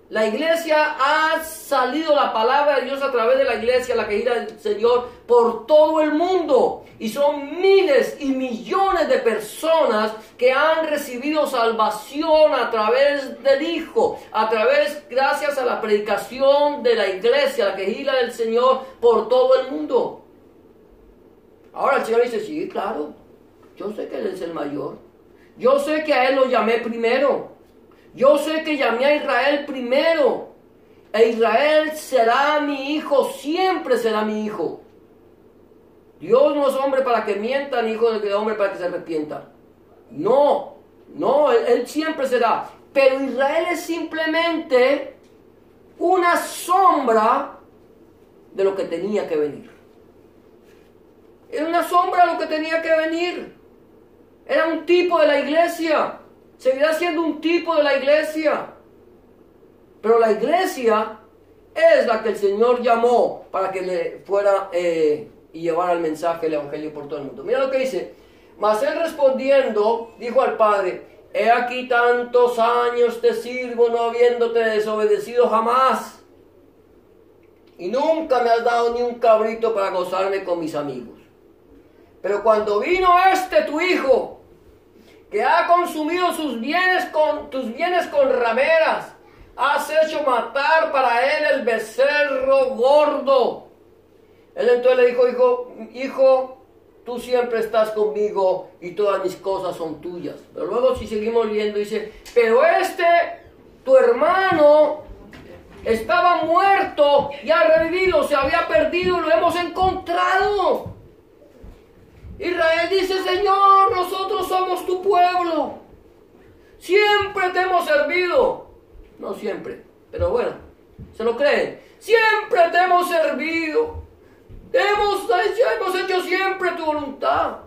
La iglesia ha salido la palabra de Dios a través de la iglesia, la que gira del Señor, por todo el mundo. Y son miles y millones de personas que han recibido salvación a través del Hijo, gracias a la predicación de la iglesia, la que gira del Señor por todo el mundo. Ahora el Señor dice, sí, claro, yo sé que Él es el mayor. Yo sé que a Él lo llamé primero. Yo sé que llamé a Israel primero. E Israel será mi hijo, siempre será mi hijo. Dios no es hombre para que mienta, ni hijo de hombre para que se arrepienta. No, él siempre será. Pero Israel es simplemente una sombra de lo que tenía que venir. Era una sombra de lo que tenía que venir. Era un tipo de la iglesia. Seguirá siendo un tipo de la iglesia. Pero la iglesia es la que el Señor llamó para que le fuera y llevara el mensaje del evangelio por todo el mundo. Mira lo que dice. Mas él respondiendo, dijo al padre, he aquí tantos años te sirvo, no habiéndote desobedecido jamás. Y nunca me has dado ni un cabrito para gozarme con mis amigos. Pero cuando vino tu hijo, que ha consumido tus bienes con rameras, has hecho matar para él el becerro gordo. Él entonces le dijo, hijo, tú siempre estás conmigo y todas mis cosas son tuyas. Pero luego si seguimos leyendo dice, pero tu hermano, estaba muerto y ha revivido, se había perdido y lo hemos encontrado. Israel dice, Señor, nosotros somos tu pueblo. Siempre te hemos servido. No siempre, pero bueno, ¿se lo creen? Siempre te hemos servido. Hemos hecho siempre tu voluntad.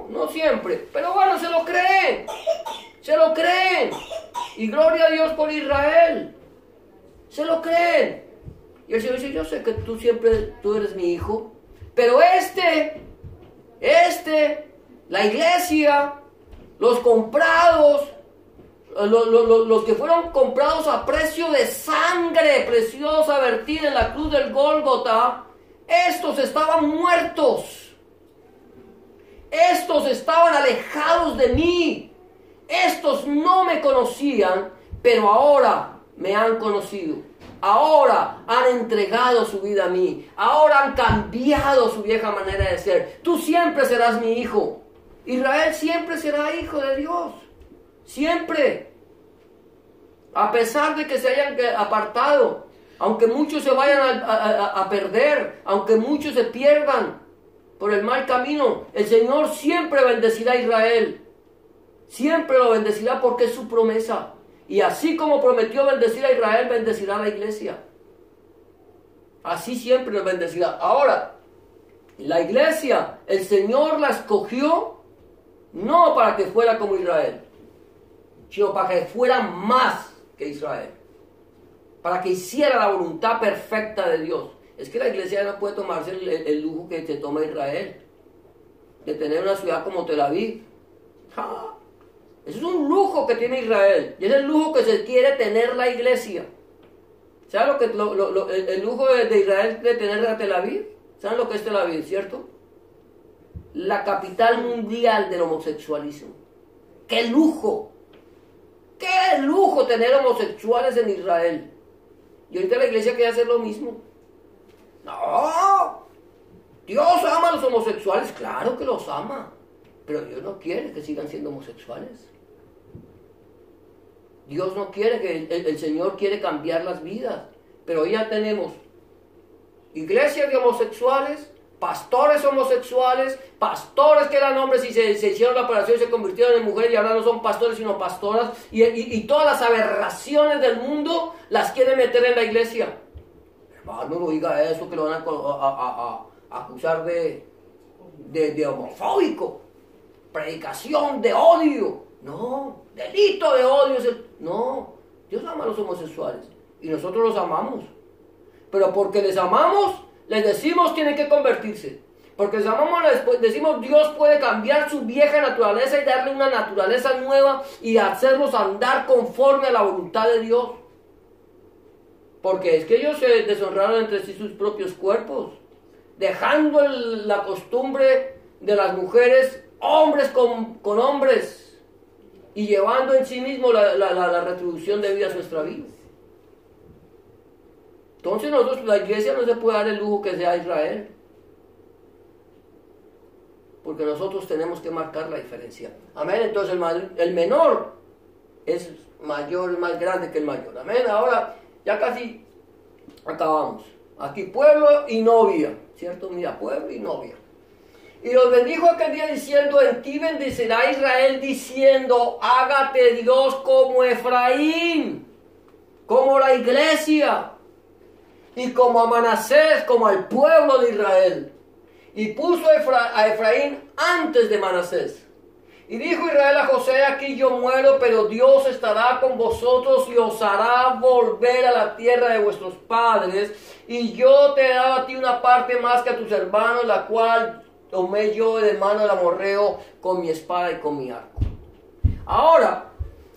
No siempre, pero bueno, se lo creen. Se lo creen. Y gloria a Dios por Israel. Se lo creen. Y el Señor dice, yo sé que tú eres mi hijo. Pero la iglesia, los comprados, los que fueron comprados a precio de sangre preciosa vertida en la cruz del Gólgota, estos estaban muertos. Estos estaban alejados de mí. Estos no me conocían, pero ahora me han conocido. Ahora han entregado su vida a mí. Ahora han cambiado su vieja manera de ser. Tú siempre serás mi hijo. Israel siempre será hijo de Dios. Siempre. A pesar de que se hayan apartado. Aunque muchos se vayan a perder. Aunque muchos se pierdan por el mal camino. El Señor siempre bendecirá a Israel. Siempre lo bendecirá porque es su promesa. Y así como prometió bendecir a Israel, bendecirá a la iglesia. Así siempre nos bendecirá. Ahora, la iglesia, el Señor la escogió no para que fuera como Israel, sino para que fuera más que Israel. Para que hiciera la voluntad perfecta de Dios. Es que la iglesia no puede tomarse el lujo que se toma Israel. De tener una ciudad como Tel Aviv. ¡Ja! Eso es un lujo que tiene Israel. Y es el lujo que se quiere tener la iglesia. ¿Saben el lujo de Israel de tener a Tel Aviv? ¿Saben lo que es Tel Aviv, cierto? La capital mundial del homosexualismo. ¡Qué lujo! ¡Qué lujo tener homosexuales en Israel! Y ahorita la iglesia quiere hacer lo mismo. ¡No! Dios ama a los homosexuales, claro que los ama. Pero Dios no quiere que sigan siendo homosexuales. Dios no quiere que el Señor quiere cambiar las vidas. Pero ya tenemos iglesias de homosexuales, pastores homosexuales, pastores que eran hombres y se hicieron la operación y se convirtieron en mujeres y ahora no son pastores sino pastoras. Y todas las aberraciones del mundo las quiere meter en la iglesia. Hermano, no diga eso, que lo van a acusar de homofóbico. Predicación de odio. No, delito de odio. No, Dios ama a los homosexuales y nosotros los amamos. Pero porque les amamos, les decimos tienen que convertirse. Porque decimos Dios puede cambiar su vieja naturaleza y darle una naturaleza nueva y hacerlos andar conforme a la voluntad de Dios. Porque es que ellos se deshonraron entre sí sus propios cuerpos, dejando la costumbre de las mujeres, hombres con hombres, y llevando en sí mismo la retribución debida a nuestra vida. Entonces nosotros, la iglesia no se puede dar el lujo que sea Israel, porque nosotros tenemos que marcar la diferencia. Amén. Entonces el menor es mayor, más grande que el mayor. Amén. Ahora ya casi acabamos. Aquí pueblo y novia, ¿cierto? Mira, pueblo y novia. Y los bendijo aquel día diciendo: en ti bendecirá Israel, diciendo: hágate Dios como Efraín, como la iglesia, y como a Manasés, como al pueblo de Israel. Y puso a Efraín antes de Manasés. Y dijo Israel a José: aquí yo muero, pero Dios estará con vosotros y os hará volver a la tierra de vuestros padres. Y yo te he dado a ti una parte más que a tus hermanos, la cual tomé yo de mano del amorreo con mi espada y con mi arco. Ahora,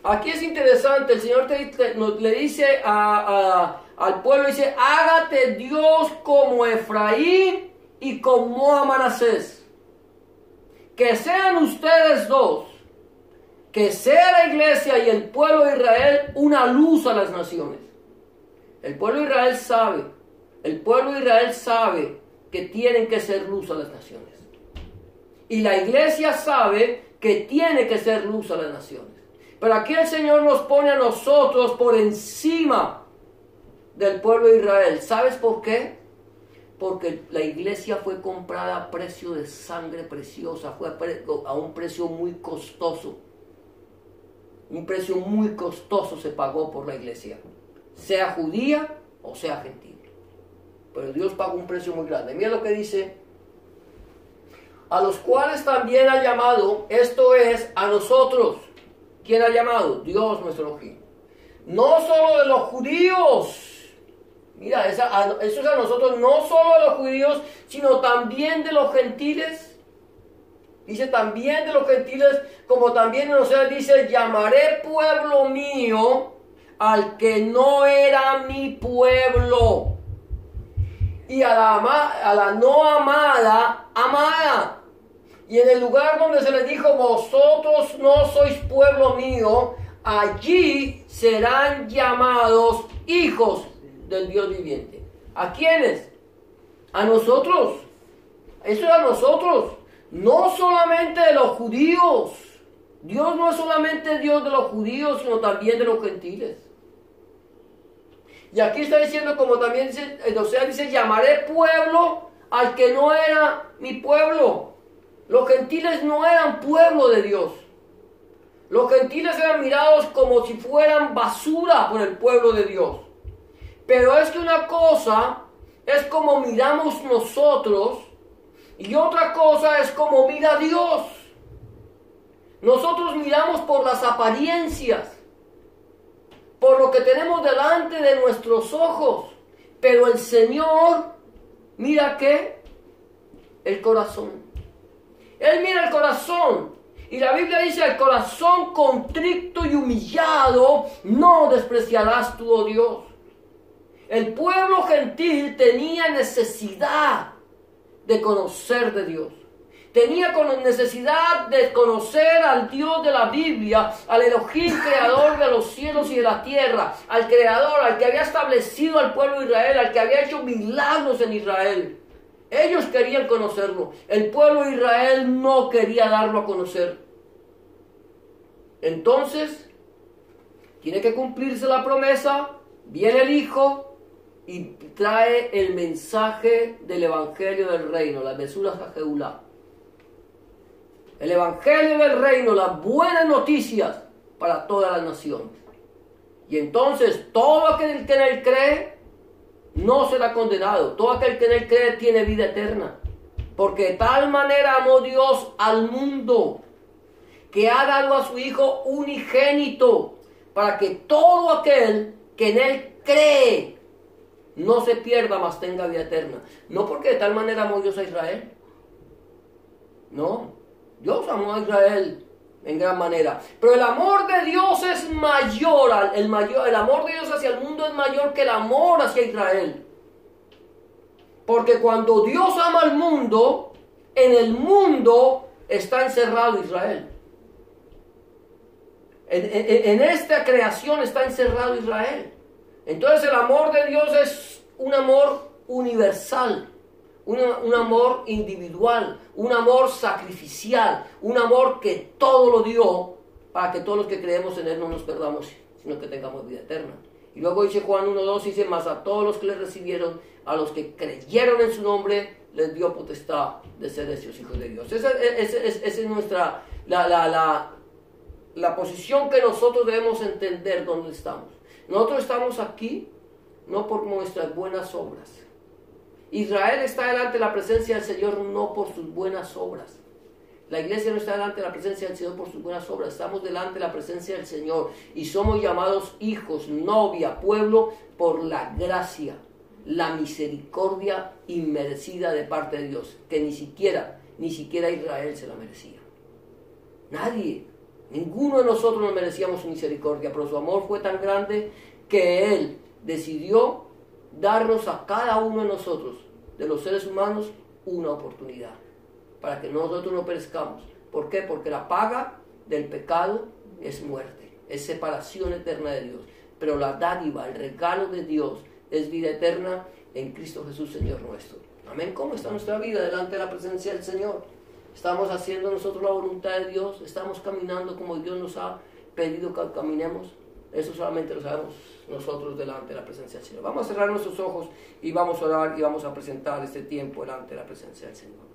aquí es interesante, el Señor le dice al pueblo, dice: hágate Dios como Efraín y como a Manasés. Que sean ustedes dos, que sea la iglesia y el pueblo de Israel una luz a las naciones. El pueblo de Israel sabe que tienen que ser luz a las naciones. Y la iglesia sabe que tiene que ser luz a las naciones. Pero aquí el Señor nos pone a nosotros por encima del pueblo de Israel. ¿Sabes por qué? Porque la iglesia fue comprada a precio de sangre preciosa, fue a un precio muy costoso. Un precio muy costoso se pagó por la iglesia, sea judía o sea gentil. Pero Dios pagó un precio muy grande. Mira lo que dice: a los cuales también ha llamado, esto es, a nosotros. ¿Quién ha llamado? Dios nuestro Elohim. No solo de los judíos. Mira, eso es a nosotros, no solo de los judíos, sino también de los gentiles. Dice también de los gentiles, como también en Oseas dice: llamaré pueblo mío al que no era mi pueblo, y a la no amada, amada. Y en el lugar donde se les dijo: vosotros no sois pueblo mío, allí serán llamados hijos del Dios viviente. ¿A quiénes? A nosotros. Eso es a nosotros. No solamente de los judíos. Dios no es solamente Dios de los judíos, sino también de los gentiles. Y aquí está diciendo, como también dice, o sea, dice: llamaré pueblo al que no era mi pueblo. Los gentiles no eran pueblo de Dios. Los gentiles eran mirados como si fueran basura por el pueblo de Dios. Pero es que una cosa es como miramos nosotros y otra cosa es como mira Dios. Nosotros miramos por las apariencias, por lo que tenemos delante de nuestros ojos, pero el Señor mira ¿qué? El corazón. Él mira el corazón. Y la Biblia dice: el corazón contrito y humillado no despreciarás tú, oh Dios. El pueblo gentil tenía necesidad de conocer de Dios. Tenía necesidad de conocer al Dios de la Biblia, al Elohim, creador de los cielos y de la tierra, al creador, al que había establecido al pueblo de Israel, al que había hecho milagros en Israel. Ellos querían conocerlo. El pueblo de Israel no quería darlo a conocer. Entonces, tiene que cumplirse la promesa. Viene el Hijo y trae el mensaje del Evangelio del Reino, la Mesuras HaGeulá. El Evangelio del Reino, las buenas noticias para todas las naciones. Y entonces todo aquel que en él cree no será condenado. Todo aquel que en él cree tiene vida eterna. Porque de tal manera amó Dios al mundo, que ha dado a su Hijo unigénito, para que todo aquel que en él cree no se pierda, mas tenga vida eterna. No porque de tal manera amó Dios a Israel, No, Dios amó a Israel en gran manera. Pero el amor de Dios es mayor, el amor de Dios hacia el mundo es mayor que el amor hacia Israel. Porque cuando Dios ama al mundo, en el mundo está encerrado Israel. En esta creación está encerrado Israel. Entonces el amor de Dios es un amor universal, un amor individual, un amor sacrificial, un amor que todo lo dio para que todos los que creemos en Él no nos perdamos, sino que tengamos vida eterna. Y luego dice Juan 1:2, dice, mas a todos los que le recibieron, a los que creyeron en su nombre, les dio potestad de ser hechos hijos de Dios. Esa es nuestra, la posición que nosotros debemos entender dónde estamos. Nosotros estamos aquí no por nuestras buenas obras. Israel está delante de la presencia del Señor no por sus buenas obras. La iglesia no está delante de la presencia del Señor por sus buenas obras. Estamos delante de la presencia del Señor y somos llamados hijos, novia, pueblo, por la gracia, la misericordia inmerecida de parte de Dios, que ni siquiera Israel se la merecía. Nadie, ninguno de nosotros nos merecíamos su misericordia, pero su amor fue tan grande que Él decidió darnos a cada uno de nosotros, de los seres humanos, una oportunidad, para que nosotros no perezcamos. ¿Por qué? Porque la paga del pecado es muerte, es separación eterna de Dios, pero la dádiva, el regalo de Dios es vida eterna en Cristo Jesús, Señor nuestro. Amén. ¿Cómo está nuestra vida delante de la presencia del Señor? ¿Estamos haciendo nosotros la voluntad de Dios? ¿Estamos caminando como Dios nos ha pedido que caminemos? Eso solamente lo sabemos nosotros delante de la presencia del Señor. Vamos a cerrar nuestros ojos y vamos a orar y vamos a presentar este tiempo delante de la presencia del Señor.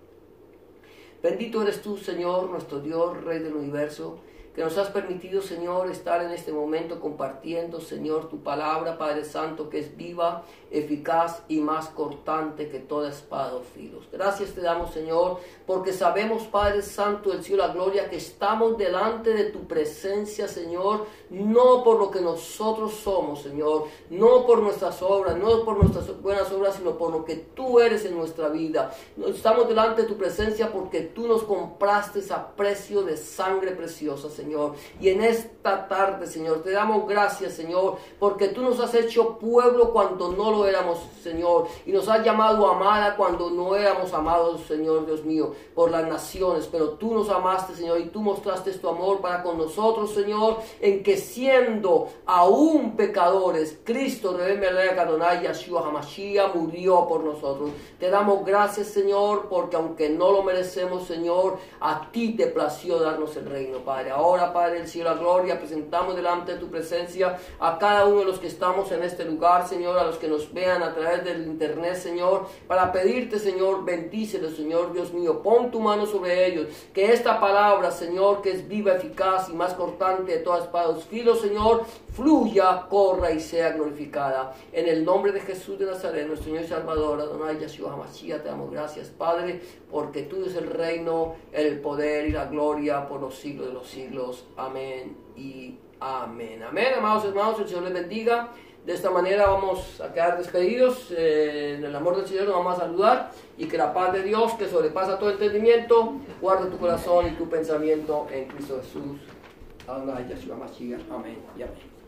Bendito eres tú, Señor, nuestro Dios, Rey del universo, que nos has permitido, Señor, estar en este momento compartiendo, Señor, tu palabra, Padre Santo, que es viva, eficaz y más cortante que toda espada o filos. Gracias te damos, Señor, porque sabemos, Padre Santo del cielo, la gloria, que estamos delante de tu presencia, Señor, no por lo que nosotros somos, Señor, no por nuestras obras, no por nuestras buenas obras, sino por lo que tú eres en nuestra vida. Estamos delante de tu presencia porque tú nos compraste a precio de sangre preciosa, Señor. Y en esta tarde, Señor, te damos gracias, Señor, porque tú nos has hecho pueblo cuando no lo éramos, Señor, y nos has llamado amada cuando no éramos amados, Señor Dios mío, por las naciones, pero tú nos amaste, Señor, y tú mostraste tu amor para con nosotros, Señor, en que siendo aún pecadores, Cristo, Rebbe Melech Adonai Yeshua HaMashiach, murió por nosotros. Te damos gracias, Señor, porque aunque no lo merecemos, Señor, a ti te plació darnos el reino, Padre. Ahora, Padre del cielo, la gloria, presentamos delante de tu presencia a cada uno de los que estamos en este lugar, Señor, a los que nos vean a través del internet, Señor, para pedirte, Señor, bendícelos, Señor Dios mío, pon tu mano sobre ellos, que esta palabra, Señor, que es viva, eficaz y más cortante de toda espada de dos filos, Señor, fluya, corra y sea glorificada. En el nombre de Jesús de Nazaret, nuestro Señor y Salvador, Adonai Yeshua HaMashiach, te damos gracias, Padre, porque tú es el reino, el poder y la gloria por los siglos de los siglos. Amén y amén. Amén, amados hermanos, el Señor les bendiga. De esta manera vamos a quedar despedidos. En el amor del Señor nos vamos a saludar y que la paz de Dios, que sobrepasa todo entendimiento, guarde tu corazón y tu pensamiento en Cristo Jesús. Adonai Yeshua HaMashiach. Amén y amén.